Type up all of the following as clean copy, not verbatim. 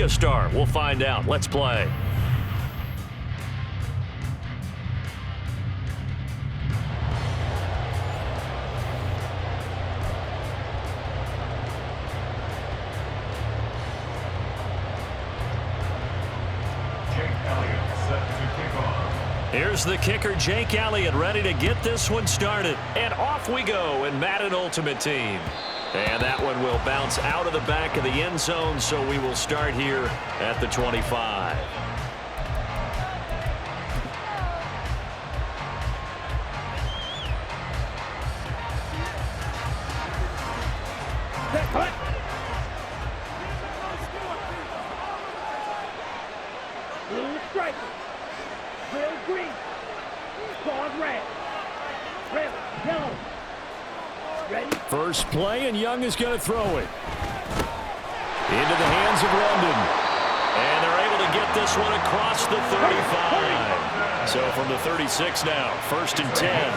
A star. We'll find out. Let's play. Here's the kicker, Jake Elliott, ready to get this one started. And off we go in Madden Ultimate Team. And that one will bounce out of the back of the end zone, so we will start here at the 25. Blue striker. Real green. Claws red. Red, yellow. Ready? First play, and Young is going to throw it. Into the hands of London. And they're able to get this one across the 35. So from the 36 now, 1st and 10.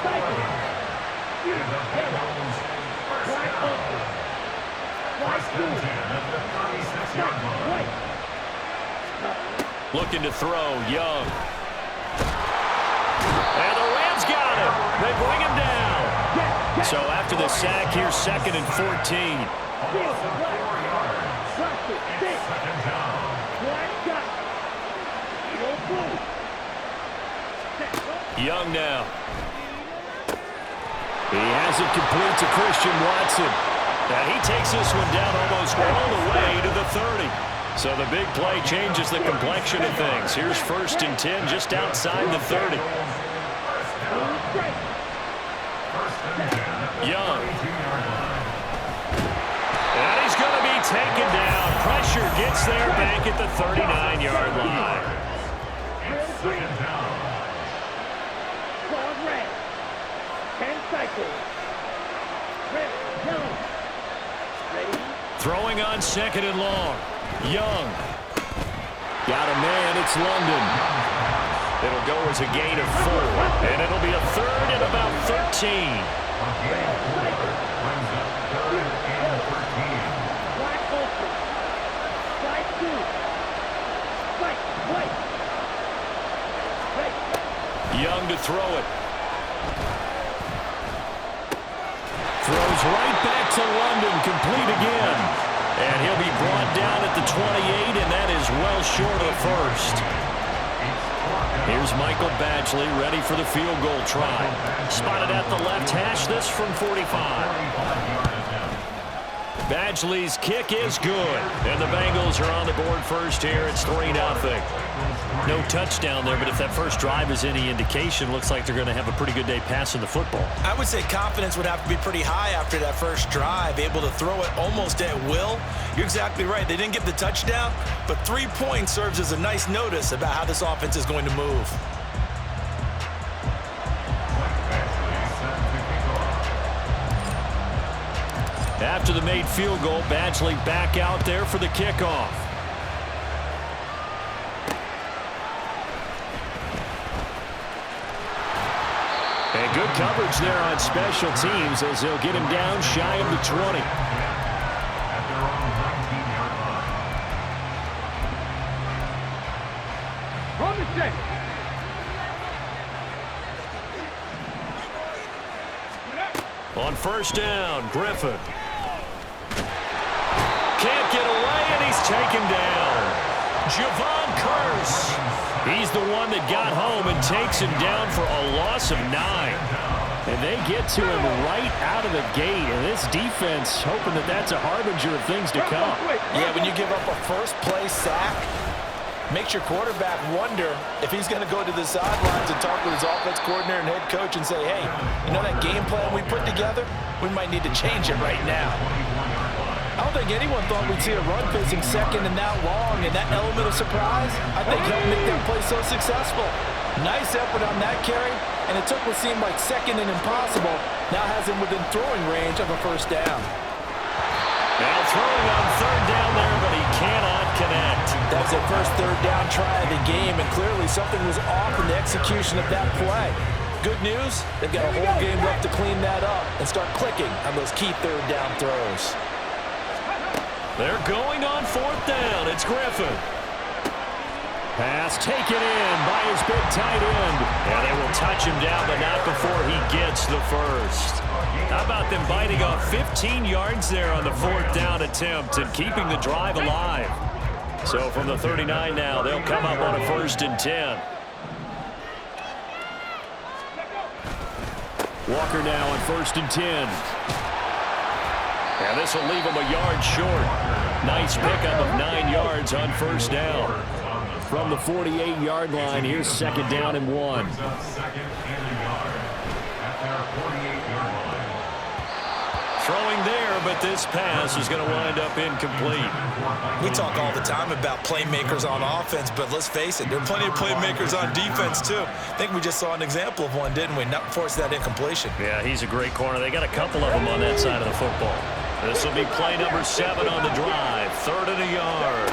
Looking to throw, Young. And the Rams got him. They bring him down. So after the sack, here's 2nd and 14. Young now. He has it complete to Christian Watson. And he takes this one down almost all the way to the 30. So the big play changes the complexion of things. Here's 1st and 10 just outside the 30. Young. And he's going to be taken down. Pressure gets there back at the 39-yard line. Throwing on 2nd and long. Young. Got a man. It's London. It'll go as a gain of 4. And it'll be a 3rd and about 13. Young to throw it. Throws right back to London, complete again. And he'll be brought down at the 28, and that is well short of the 1st. Here's Michael Badgley ready for the field goal try. Spotted at the left hash, this from 45. Badgley's kick is good. And the Bengals are on the board first here. It's 3-0. No touchdown there, but if that first drive is any indication, looks like they're going to have a pretty good day passing the football. I would say confidence would have to be pretty high after that first drive, able to throw it almost at will. You're exactly right. They didn't get the touchdown, but 3 points serves as a nice notice about how this offense is going to move. After the made field goal, Badgley back out there for the kickoff. And good coverage there on special teams as they'll get him down shy of the 20. From the set. On 1st down, Griffin. Can't get away, and he's taken down. Javon Curse. He's the one that got home and takes him down for a loss of 9. And they get to him right out of the gate. And this defense hoping that that's a harbinger of things to come. Yeah, when you give up a first-play sack, makes your quarterback wonder if he's going to go to the sidelines and talk with his offense coordinator and head coach and say, hey, you know that game plan we put together? We might need to change it right now. I don't think anyone thought we'd see a run facing 2nd and that long, and that element of surprise, I think, helped make that play so successful. Nice effort on that carry, and it took what seemed like 2nd and impossible, now has him within throwing range of a 1st down. Now throwing on 3rd down there, but he cannot connect. That was their first 3rd down try of the game, and clearly something was off in the execution of that play. Good news, they've got a whole game left to clean that up and start clicking on those key 3rd down throws. They're going on 4th down. It's Griffin. Pass taken in by his big tight end. And they will touch him down, but not before he gets the first. How about them biting off 15 yards there on the 4th down attempt and keeping the drive alive? So from the 39 now, they'll come up on a 1st and 10. Walker now on 1st and 10. And this will leave him a yard short. Nice pickup of 9 yards on 1st down. From the 48-yard line, here's 2nd down and 1. Throwing there, but this pass is going to wind up incomplete. We talk all the time about playmakers on offense, but let's face it, there are plenty of playmakers on defense, too. I think we just saw an example of one, didn't we? Not force that incompletion. Yeah, he's a great corner. They got a couple of them on that side of the football. This will be play number 7 on the drive. 3rd and a yard.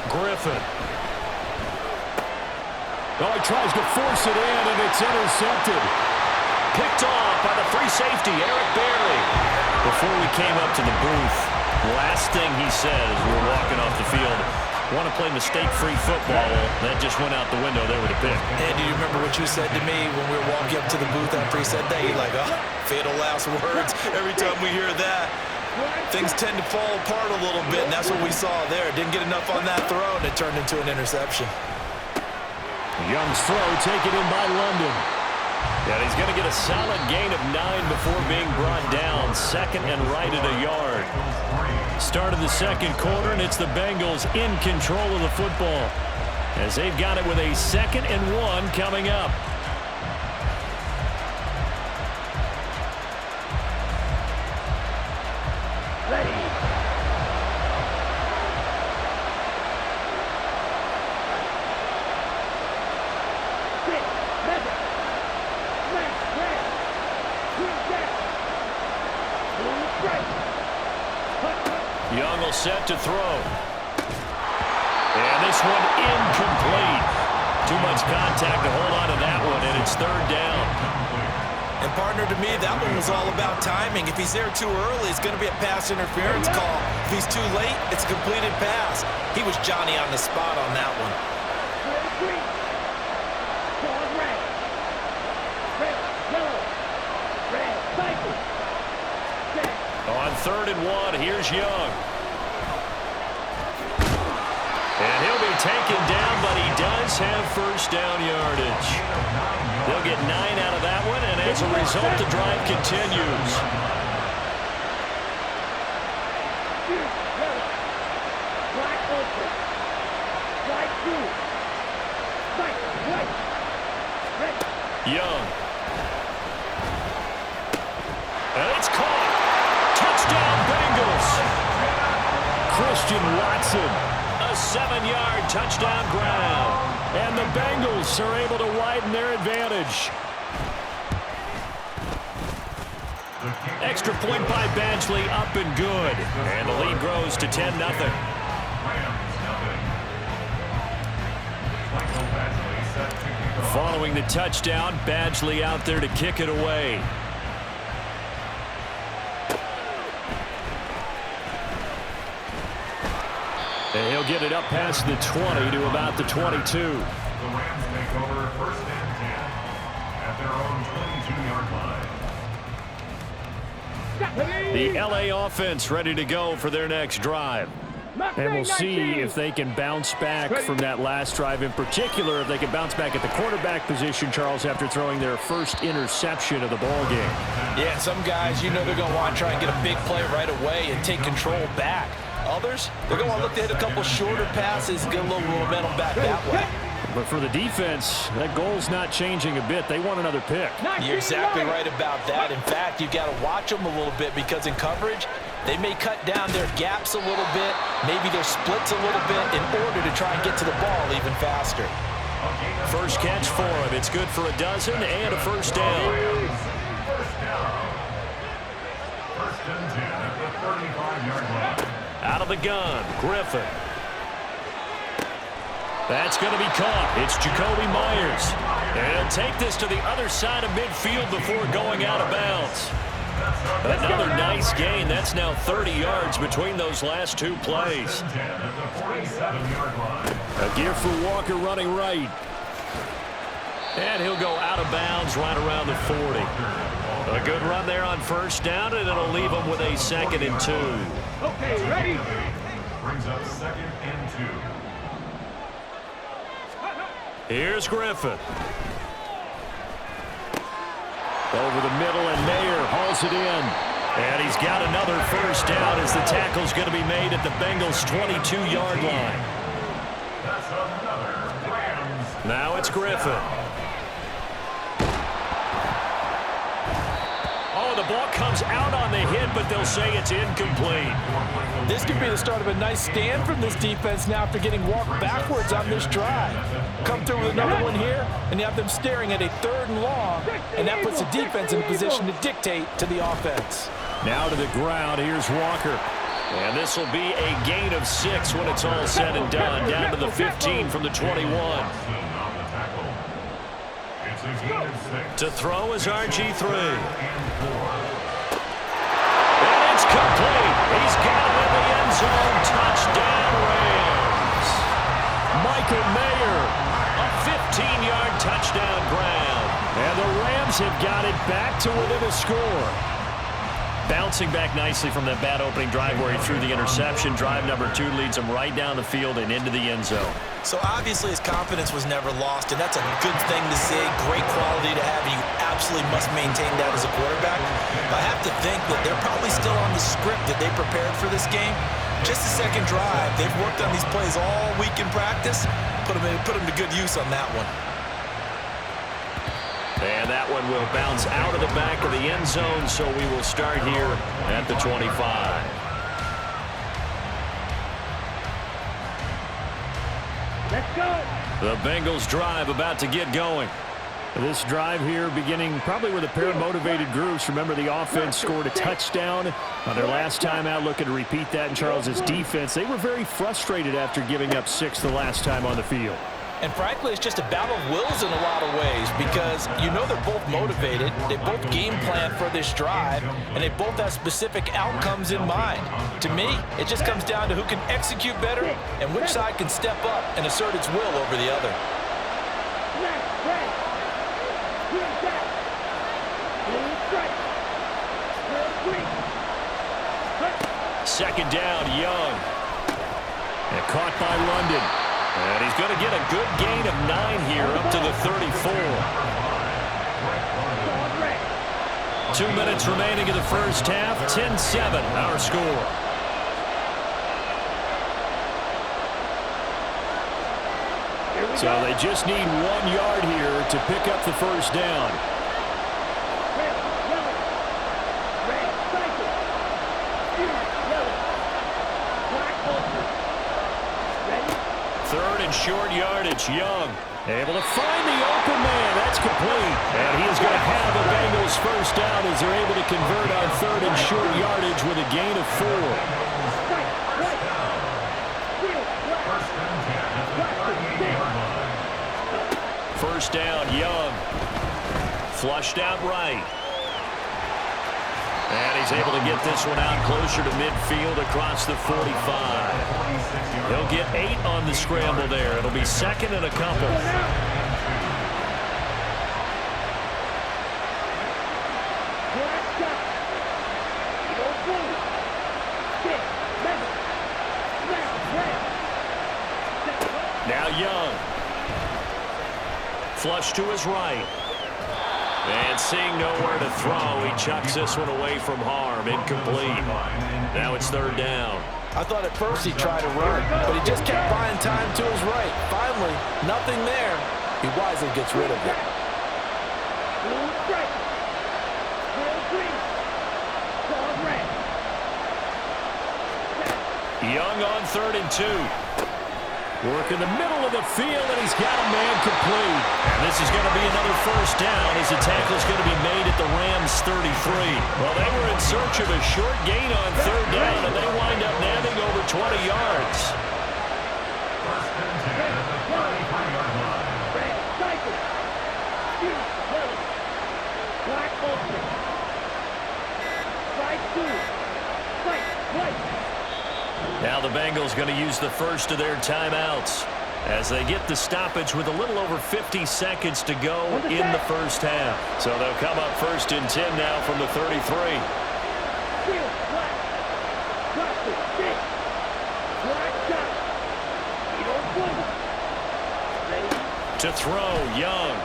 Griffin. Oh, he tries to force it in, and it's intercepted. Picked off by the free safety, Eric Berry. Before we came up to the booth, last thing he said as we were walking off the field, want to play mistake-free football. That just went out the window there with a pick. And do you remember what you said to me when we were walking up to the booth after he said that? You're like, oh, fatal last words. Every time we hear that, things tend to fall apart a little bit, and that's what we saw there. Didn't get enough on that throw, and it turned into an interception. Young's throw taken in by London. And he's going to get a solid gain of 9 before being brought down. 2nd and right at a yard. Start of the 2nd quarter, and it's the Bengals in control of the football as they've got it with a 2nd and 1 coming up. Ready. Young will set to throw. And this one incomplete. Too much contact to hold on to that one, and it's 3rd down. And partner, to me, that one was all about timing. If he's there too early, it's going to be a pass interference call. If he's too late, it's a completed pass. He was Johnny on the spot on that one. On 3rd and 1, here's Young. And he'll be taken down, but he does have 1st down yardage. They'll get 9 out of that one, and as a result, the drive continues. Young. And it's caught. Touchdown, Bengals. Christian Watson. A 7-yard touchdown ground. And the Bengals are able to widen their advantage. Extra point by Badgley, up and good. And the lead grows to 10-0. Following the touchdown, Badgley out there to kick it away. And he'll get it up past the 20 to about the 22. The Rams take over 1st and 10 at their own 22-yard line. The LA offense ready to go for their next drive. And we'll see if they can bounce back from that last drive. In particular, if they can bounce back at the quarterback position, Charles, after throwing their first interception of the ball game. Yeah, some guys, you know they're going to want to try and get a big play right away and take control back. Others, they're going to look to hit a couple shorter passes, get a little momentum back that way. But for the defense, that goal's not changing a bit. They want another pick. You're exactly right about that. In fact, you've got to watch them a little bit because in coverage, they may cut down their gaps a little bit, maybe their splits a little bit in order to try and get to the ball even faster. First catch for him. It's good for a dozen and a 1st down. First and 10 at the 35-yard line. Out of the gun, Griffin. That's going to be caught. It's Jacoby Myers. And he'll take this to the other side of midfield before going out of bounds. Another nice gain. That's now 30 yards between those last two plays. A give for Walker running right. And he'll go out of bounds right around the 40. A good run there on first down, and it'll leave him with a 2nd and 2. Okay, ready? Brings up 2nd and 2. Here's Griffin. Over the middle, and Mayer hauls it in. And he's got another first down as the tackle's going to be made at the Bengals' 22-yard line. That's another Rams. Now it's Griffin. Oh, the ball comes out on the hit, but they'll say it's incomplete. This could be the start of a nice stand from this defense now after getting walked backwards on this drive. Come through with another one here, and you have them staring at a 3rd and long, and that puts the defense in a position to dictate to the offense. Now to the ground, here's Walker. And this will be a gain of 6 when it's all said and done. Down to the 15 from the 21. To throw is RG3. And it's complete. He's got it in the end zone. Touchdown, Rams. Michael Mayer, a 15-yard touchdown grab. And the Rams have got it back to within a score. Bouncing back nicely from that bad opening drive where he threw the interception. Drive number 2 leads him right down the field and into the end zone. So obviously his confidence was never lost, and that's a good thing to see. Great quality to have, and you absolutely must maintain that as a quarterback. But I have to think that they're probably still on the script that they prepared for this game. Just the second drive. They've worked on these plays all week in practice. Put them to good use on that one. And that one will bounce out of the back of the end zone, so we will start here at the 25. Let's go. The Bengals drive about to get going. This drive here beginning probably with a pair of motivated groups. Remember, the offense scored a touchdown on their last time out. Looking to repeat that in Charles's defense. They were very frustrated after giving up 6 the last time on the field. And frankly, it's just a battle of wills in a lot of ways because you know they're both motivated, they both game plan for this drive, and they both have specific outcomes in mind. To me, it just comes down to who can execute better and which side can step up and assert its will over the other. Second down, Young. And caught by London. And he's going to get a good gain of 9 here up to the 34. 2 minutes remaining in the first half. 10-7 our score. So they just need 1 yard here to pick up the first down. Third and short yardage. Young able to find the open man. That's complete. And he is going to have the Bengals first down as they're able to convert on 3rd and short yardage with a gain of 4. First down, Young. Flushed out right. And he's able to get this one out closer to midfield across the 45. He'll get 8 on the scramble there. It'll be 2nd and a couple. Now Young. Flush to his right. And seeing nowhere to throw, he chucks this one away from harm. Incomplete. Now it's 3rd down. I thought at first he'd try to run, but he just kept buying time to his right. Finally, nothing there. He wisely gets rid of it. Young on 3rd and 2. Work in the middle of the field, and he's got a man complete. And this is going to be another first down as the tackle is going to be made at the Rams' 33. Well, they were in search of a short gain on 3rd down, and they wind up nabbing over 20 yards. Bengals going to use the first of their timeouts as they get the stoppage with a little over 50 seconds to go in the first half. So they'll come up first and 10 now from the 33. To throw, Young.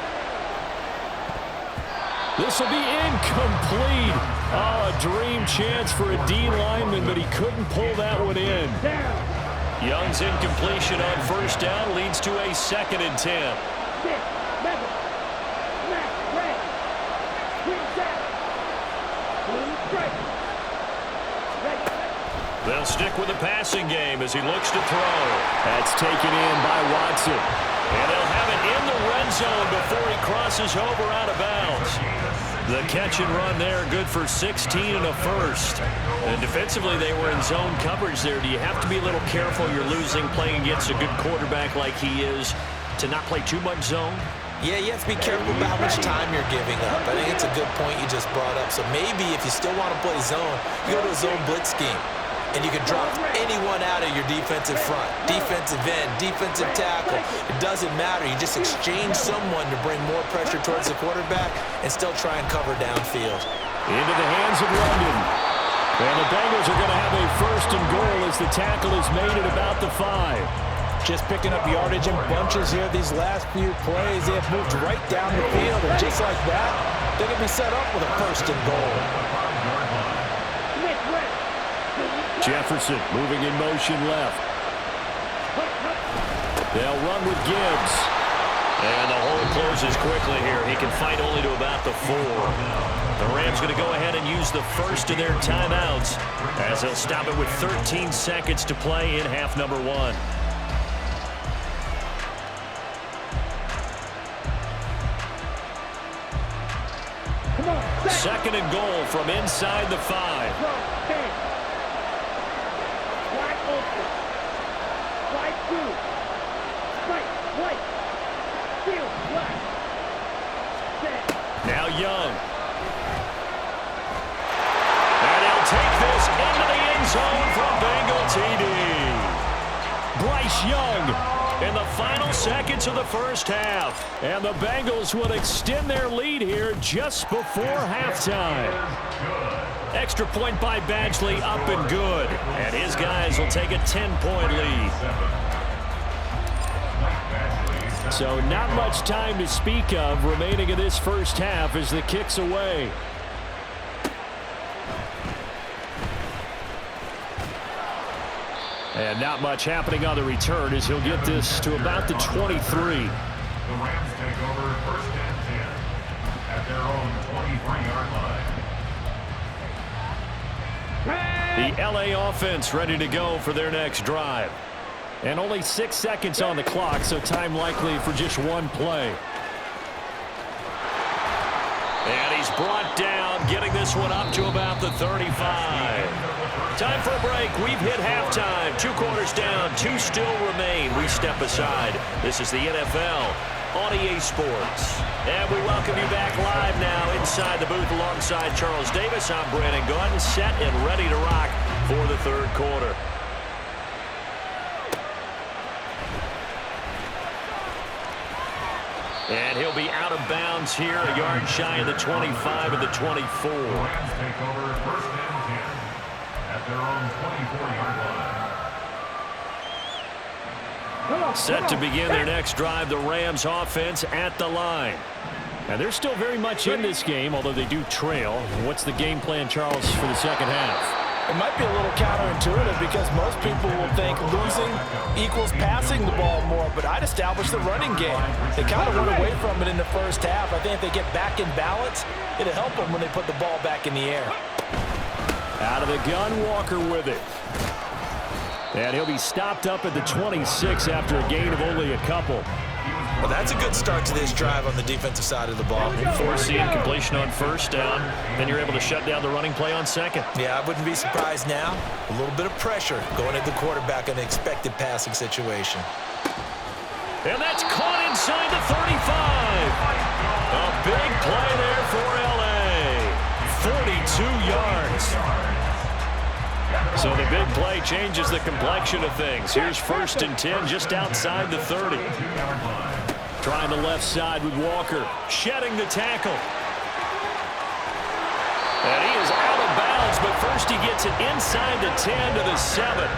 This will be incomplete. Oh, a dream chance for a D lineman, but he couldn't pull that one in. Young's incompletion on first down leads to a 2nd and 10. They'll stick with the passing game as he looks to throw. That's taken in by Watson. And they'll have it in the red zone before he crosses over out of bounds. The catch and run there, good for 16 and a first. And defensively, they were in zone coverage there. Do you have to be a little careful? You're losing playing against a good quarterback like he is to not play too much zone? Yeah, you have to be careful about how much time you're giving up. I think it's a good point you just brought up. So maybe if you still want to play zone, you go to a zone blitz scheme. And you can drop anyone out of your defensive front, defensive end, defensive tackle. It doesn't matter. You just exchange someone to bring more pressure towards the quarterback and still try and cover downfield. Into the hands of London. And the Bengals are going to have a 1st and goal as the tackle is made at about the 5. Just picking up yardage in bunches here these last few plays. They have moved right down the field, and just like that, they can be set up with a 1st and goal. Jefferson moving in motion left. They'll run with Gibbs. And the hole closes quickly here. He can fight only to about the 4. The Rams going to go ahead and use the first of their timeouts as they'll stop it with 13 seconds to play in half number 1. Second and goal from inside the 5. Now Young. And he'll take this into the end zone from Bengal TD. Bryce Young in the final seconds of the first half. And the Bengals will extend their lead here just before halftime. Extra point by Badgley, up and good. And his guys will take a 10-point lead. So not much time to speak of remaining in this first half as the kick's away. And not much happening on the return as he'll get this to about the 23. The Rams take over 1st and 10 at their own 23-yard line. The LA offense ready to go for their next drive. And only 6 seconds on the clock, so time likely for just one play. And he's brought down, getting this one up to about the 35. Time for a break. We've hit halftime. 2 quarters down, 2 still remain. We step aside. This is the NFL on EA Sports. And we welcome you back live now inside the booth alongside Charles Davis. I'm Brandon Gunn, set and ready to rock for the 3rd quarter. And he'll be out of bounds here, a yard shy of the 25 and the 24. The Rams take over 1st and 10 at their own 24-yard line. Set to begin their next drive, the Rams offense at the line. And they're still very much in this game, although they do trail. What's the game plan, Charles, for the second half? It might be a little counterintuitive because most people will think losing equals passing the ball more, but I'd establish the running game. They kind of went away from it in the first half. I think if they get back in balance, it'll help them when they put the ball back in the air. Out of the gun, Walker with it. And he'll be stopped up at the 26 after a gain of only a couple. Well, that's a good start to this drive on the defensive side of the ball. Force the incompletion on first down. Then you're able to shut down the running play on second. Yeah, I wouldn't be surprised now. A little bit of pressure going at the quarterback in an expected passing situation. And that's caught inside the 35. A big play there for L.A. 42 yards. So the big play changes the complexion of things. Here's 1st and 10 just outside the 30. Trying the left side with Walker. Shedding the tackle. And he is out of bounds, but first he gets it inside the 10 to the 7.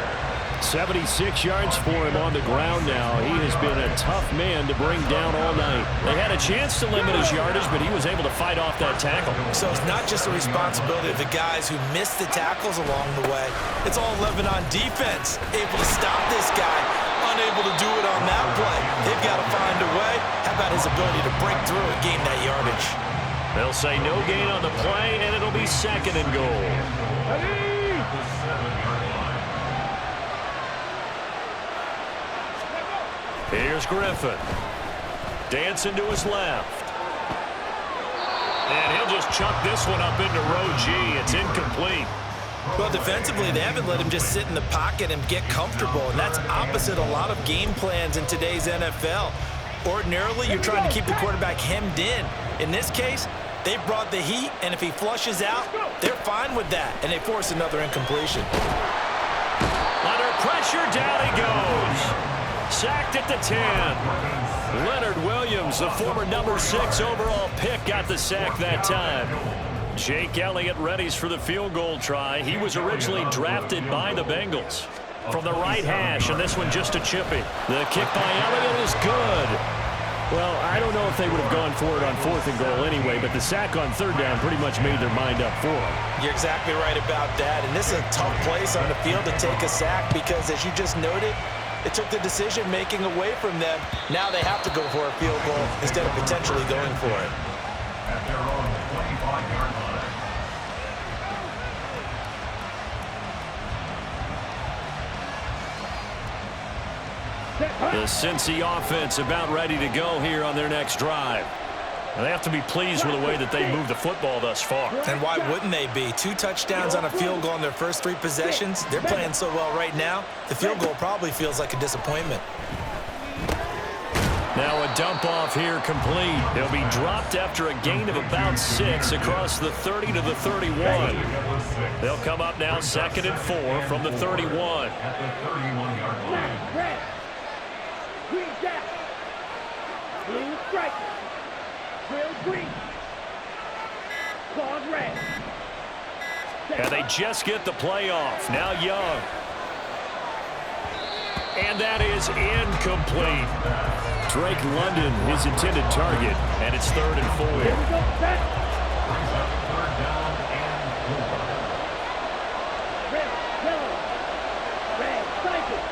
76 yards for him on the ground now. He has been a tough man to bring down all night. They had a chance to limit his yardage, but he was able to fight off that tackle. So it's not just the responsibility of the guys who missed the tackles along the way. It's all Lebanon defense, able to stop this guy, unable to do it on that play. They've got to find a way. How about his ability to break through and gain that yardage? They'll say no gain on the play, and it'll be 2nd and goal. Here's Griffin. Dancing to his left. And he'll just chuck this one up into row G. It's incomplete. Well, defensively, they haven't let him just sit in the pocket and get comfortable, and that's opposite a lot of game plans in today's NFL. Ordinarily, you're trying to keep the quarterback hemmed in. In this case, they brought the heat, and if he flushes out, they're fine with that, and they force another incompletion. Under pressure, down he goes. Sacked at the 10. Leonard Williams, the former number 6 overall pick, got the sack that time. Jake Elliott readies for the field goal try. He was originally drafted by the Bengals. From the right hash, and this one just a chippy. The kick by Elliott is good. Well, I don't know if they would have gone for it on 4th and goal anyway, but the sack on 3rd down pretty much made their mind up for them. You're exactly right about that, and this is a tough place on the field to take a sack because, as you just noted, it took the decision-making away from them. Now they have to go for a field goal instead of potentially going for it. At their own 25-yard line. The Cincy offense about ready to go here on their next drive. And they have to be pleased with the way that they moved the football thus far. And why wouldn't they be? 2 touchdowns on a field goal in their first 3 possessions. They're playing so well right now, the field goal probably feels like a disappointment. Now a dump off here complete. He'll be dropped after a gain of about 6 across the 30 to the 31. They'll come up now 2nd and 4 from the 31. At the 31-yard line. Red. Green jack. Blue stripe. Real green. Claws red. And they just get the playoff. Now Young. And that is incomplete. Drake London, his intended target, and it's 3rd and 4. Here we go, set. Brings up 3rd down and 4. Red, yellow. Red, cycle.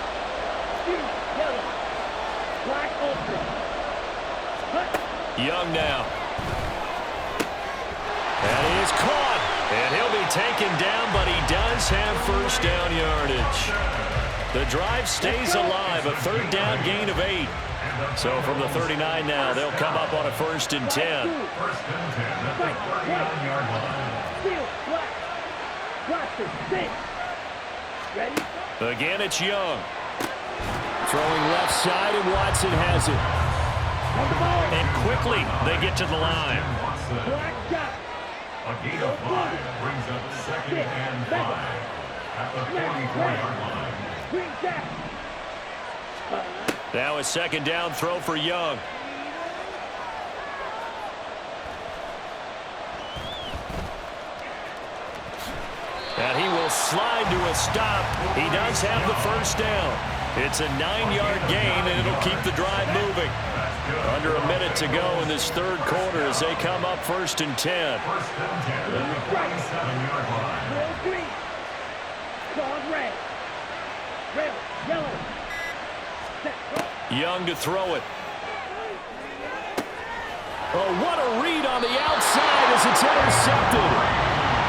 Green, yellow. Black, open. Cut. Young now. And he is caught. And he'll be taken down, but he does have 1st down yardage. The drive stays alive, a 3rd down gain of 8. So from the 39 now, they'll come up on a 1st and 10. 1st and 10 at the 39-yard line. Steel, black. Blaster, six. Ready? Again, it's Young. Throwing left side, and Watson has it. On the ball. And quickly, they get to the line. Black shot. A gain of 5 brings up 2nd and 5 at the 44-yard line. Green jack. Now a 2nd down throw for Young. And he will slide to a stop. He does have the 1st down. It's a 9-yard gain, and it'll keep the drive moving. Under a minute to go in this 3rd quarter as they come up 1st and 10. 1st and 10 at the 47-yard line. Real green. Claws red. Red, yellow. Set, go. Young to throw it. Oh, what a read on the outside as it's intercepted.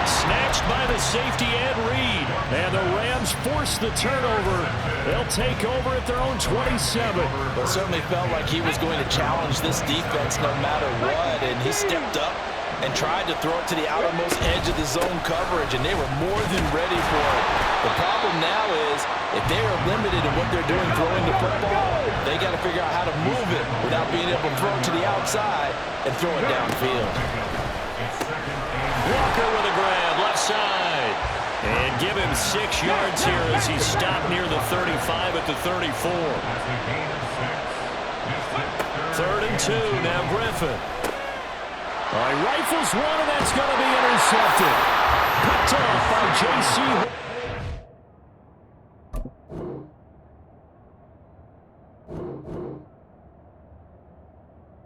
Snatched by the safety Ed Reed. And the Rams force the turnover. They'll take over at their own 27. Well, it certainly felt like he was going to challenge this defense no matter what, and he stepped up and tried to throw it to the outermost edge of the zone coverage, and they were more than ready for it. The problem now is, if they are limited in what they're doing throwing the football, they got to figure out how to move it without being able to throw it to the outside and throw it downfield. Walker with a grab, left side. And give him 6 yards here as he stopped near the 35 at the 34. Third and 2, now Griffin. All right, rifles one, and that's going to be intercepted. Picked off by J.C.